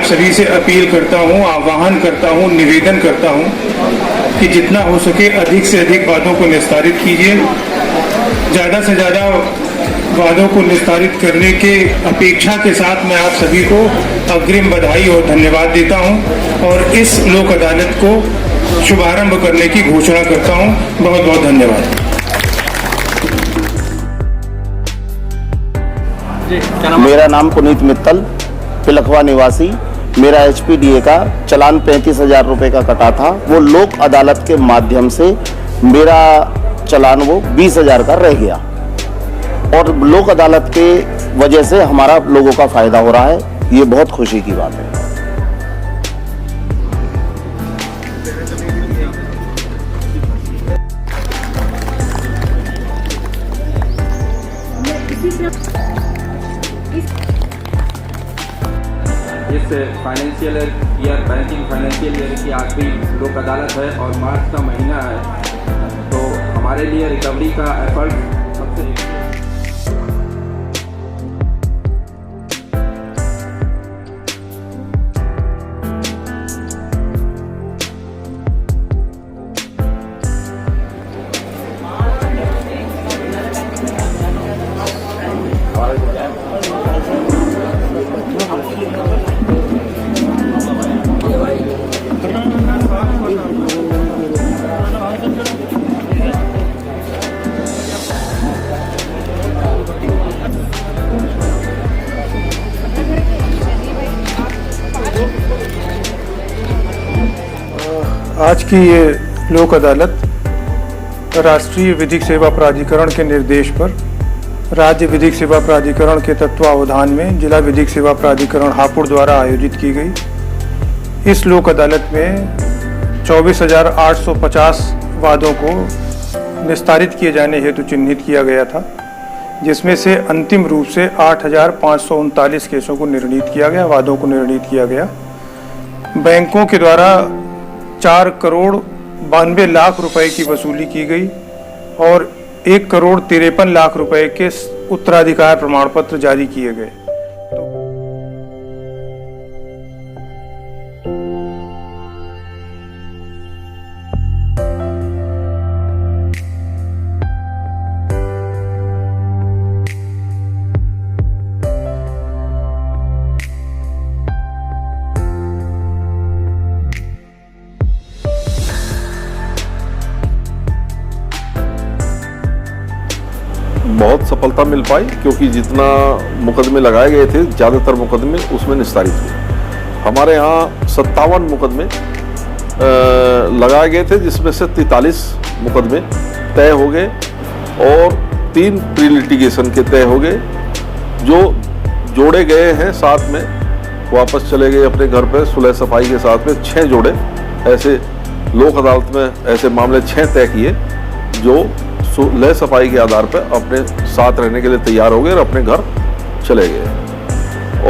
सभी से अपील करता हूँ, आह्वान करता हूँ, निवेदन करता हूँ कि जितना हो सके अधिक से अधिक वादों को निस्तारित कीजिए। ज़्यादा से ज़्यादा वादों को निस्तारित करने के अपेक्षा के साथ मैं आप सभी को अग्रिम बधाई और धन्यवाद देता हूं और इस लोक अदालत को शुभारंभ करने की घोषणा करता हूं। बहुत बहुत धन्यवाद। मेरा नाम पुनीत मित्तल, पिलखवा निवासी। मेरा HPDA का चालान 35,000 रुपये का कटा था। वो लोक अदालत के माध्यम से मेरा चालान वो 20,000 का रह गया और लोक अदालत के वजह से हमारा लोगों का फायदा हो रहा है। ये बहुत खुशी की बात है। इस financial year banking financial year की आखिरी लोक अदालत है और मार्च का महीना है, तो हमारे लिए रिकवरी का एफर्ट सबसे आज की ये लोक अदालत राष्ट्रीय विधिक सेवा प्राधिकरण के निर्देश पर राज्य विधिक सेवा प्राधिकरण के तत्वावधान में जिला विधिक सेवा प्राधिकरण हापुड़ द्वारा आयोजित की गई। इस लोक अदालत में 24,850 वादों को निस्तारित किए जाने हेतु चिन्हित किया गया था, जिसमें से अंतिम रूप से 8,539 केसों को निर्णीत किया गया, वादों को निर्णीत किया गया। बैंकों के द्वारा 4,92,00,000 रुपए की वसूली की गई और 1,53,00,000 रुपए के उत्तराधिकार प्रमाण पत्र जारी किए गए। बहुत सफलता मिल पाई, क्योंकि जितना मुकदमे लगाए गए थे ज़्यादातर मुकदमे उसमें निस्तारित हुए। हमारे यहाँ 57 मुकदमे लगाए गए थे, जिसमें से 43 मुकदमे तय हो गए और 3 प्री लिटिगेशन के तय हो गए। जो जोड़े गए हैं साथ में वापस चले गए अपने घर पर सुलह सफाई के साथ में 6 जोड़े ऐसे लोक अदालत में ऐसे मामले 6 तय किए जो सुलह सफाई के आधार पर अपने साथ रहने के लिए तैयार हो गए और अपने घर चले गए।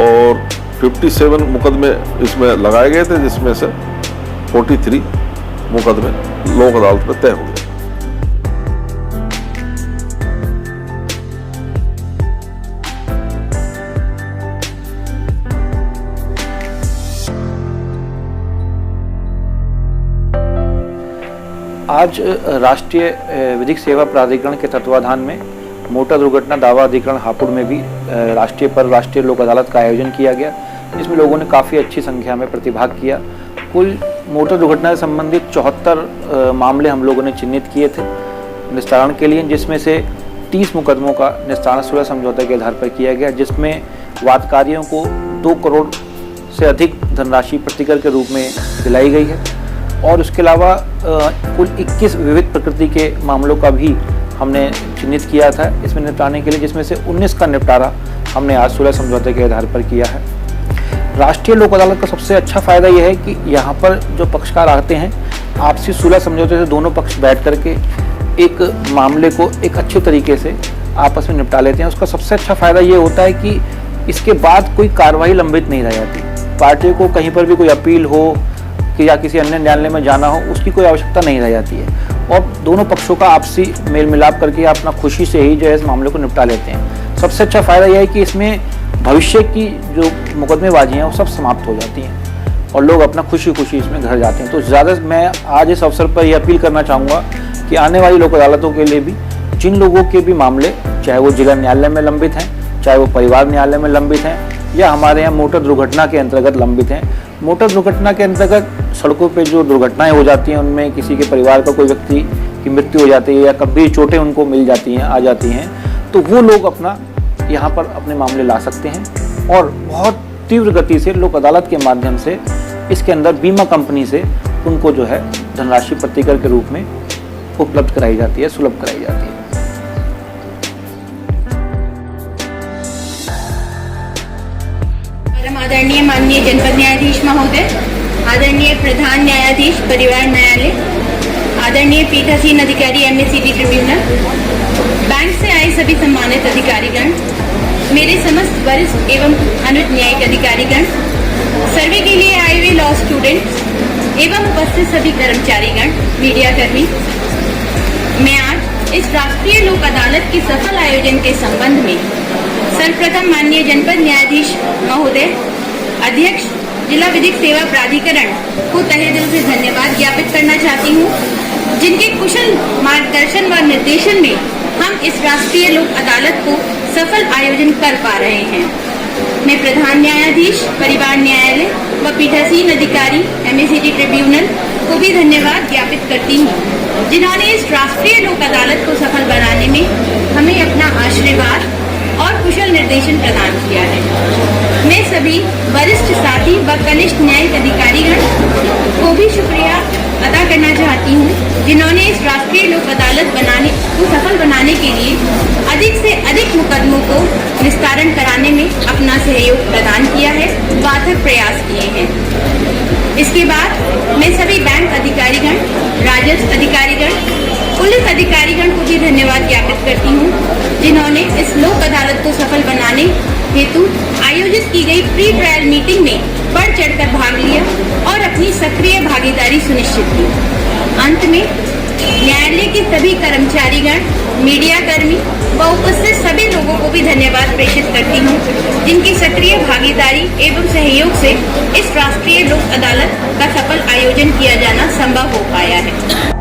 और 57 मुकदमे इसमें लगाए गए थे, जिसमें से 43 मुकदमे लोक अदालत में तय हो गए। आज राष्ट्रीय विधिक सेवा प्राधिकरण के तत्वाधान में मोटर दुर्घटना दावा अधिकरण हापुड़ में भी राष्ट्रीय लोक अदालत का आयोजन किया गया, जिसमें लोगों ने काफ़ी अच्छी संख्या में प्रतिभाग किया। कुल मोटर दुर्घटना से संबंधित 74 मामले हम लोगों ने चिन्हित किए थे निस्तारण के लिए, जिसमें से 30 मुकदमों का निस्तारण सुलह समझौते के आधार पर किया गया, जिसमें वादकारियों को 2 करोड़ से अधिक धनराशि प्रतिकर के रूप में दिलाई गई है। और उसके अलावा कुल 21 विविध प्रकृति के मामलों का भी हमने चिन्हित किया था इसमें निपटाने के लिए, जिसमें से 19 का निपटारा हमने आज सुलह समझौते के आधार पर किया है। राष्ट्रीय लोक अदालत का सबसे अच्छा फ़ायदा यह है कि यहाँ पर जो पक्षकार आते हैं आपसी सुलह समझौते से दोनों पक्ष बैठ करके एक मामले को एक अच्छे तरीके से आपस में निपटा लेते हैं। उसका सबसे अच्छा फ़ायदा ये होता है कि इसके बाद कोई कार्रवाई लंबित नहीं रह जाती। पार्टी को कहीं पर भी कोई अपील हो कि या किसी अन्य न्यायालय में जाना हो, उसकी कोई आवश्यकता नहीं रह जाती है और दोनों पक्षों का आपसी मेल मिलाप करके अपना खुशी से ही जो है इस मामले को निपटा लेते हैं। सबसे अच्छा फ़ायदा यह है कि इसमें भविष्य की जो मुकदमेबाजी हैं वो सब समाप्त हो जाती हैं और लोग अपना खुशी खुशी इसमें घर जाते हैं। तो ज़्यादा मैं आज इस अवसर पर यह अपील करना चाहूँगा कि आने वाली लोक अदालतों के लिए भी जिन लोगों के भी मामले, चाहे वो जिला न्यायालय में लंबित हैं, चाहे वो परिवार न्यायालय में लंबित हैं या हमारे यहाँ मोटर दुर्घटना के अंतर्गत लंबित हैं। मोटर दुर्घटना के अंतर्गत सड़कों पे जो दुर्घटनाएं हो जाती हैं उनमें किसी के परिवार का कोई व्यक्ति की मृत्यु हो जाती है या गंभीर चोटें उनको मिल जाती हैं, आ जाती हैं, तो वो लोग अपना यहाँ पर अपने मामले ला सकते हैं और बहुत तीव्र गति से लोक अदालत के माध्यम से इसके अंदर बीमा कंपनी से उनको जो है धनराशि प्रतिकर के रूप में उपलब्ध कराई जाती है, सुलभ कराई जाती है। परम आदरणीय माननीय जनपद न्यायाधीश महोदय, आदरणीय प्रधान न्यायाधीश परिवार न्यायालय, आदरणीय पीठासीन अधिकारी MACD ट्रिब्यूनल, बैंक से आए सभी सम्मानित अधिकारीगण, मेरे समस्त वरिष्ठ एवं अनुज न्यायिक अधिकारीगण, सर्वे के लिए आए हुए लॉ स्टूडेंट्स एवं उपस्थित सभी कर्मचारीगण, मीडिया कर्मी, मैं आज इस राष्ट्रीय लोक अदालत के सफल आयोजन के संबंध में सर्वप्रथम माननीय जनपद न्यायाधीश महोदय, अध्यक्ष जिला विधिक सेवा प्राधिकरण को तहे दिल से धन्यवाद ज्ञापित करना चाहती हूँ, जिनके कुशल मार्गदर्शन व निर्देशन में हम इस राष्ट्रीय लोक अदालत को सफल आयोजन कर पा रहे हैं। मैं प्रधान न्यायाधीश परिवार न्यायालय व पीठासीन अधिकारी MACD ट्रिब्यूनल को भी धन्यवाद ज्ञापित करती हूँ, जिन्होंने इस राष्ट्रीय लोक अदालत को सफल बनाने में हमें अपना आशीर्वाद और कुशल निर्देशन प्रदान किया है। मैं सभी वरिष्ठ साथी व कनिष्ठ न्यायिक अधिकारीगण को भी शुक्रिया अदा करना चाहती हूँ, जिन्होंने इस राष्ट्रीय लोक अदालत को सफल बनाने के लिए अधिक से अधिक मुकदमों को निस्तारण कराने में अपना सहयोग प्रदान किया है, वाथक प्रयास किए हैं। इसके बाद मैं सभी बैंक अधिकारीगण, राजस्व अधिकारीगण, पुलिस अधिकारीगण को भी धन्यवाद ज्ञापित करती हूँ, जिन्होंने इस लोक अदालत को सफल बनाने हेतु आयोजित की गई प्री ट्रायल मीटिंग में बढ़ चढ़कर भाग लिया और अपनी सक्रिय भागीदारी सुनिश्चित की। अंत में न्यायालय के सभी कर्मचारीगण, मीडिया कर्मी व उपस्थित सभी लोगों को भी धन्यवाद प्रेषित करती हूँ, जिनकी सक्रिय भागीदारी एवं सहयोग से इस राष्ट्रीय लोक अदालत का सफल आयोजन किया जाना संभव हो पाया है।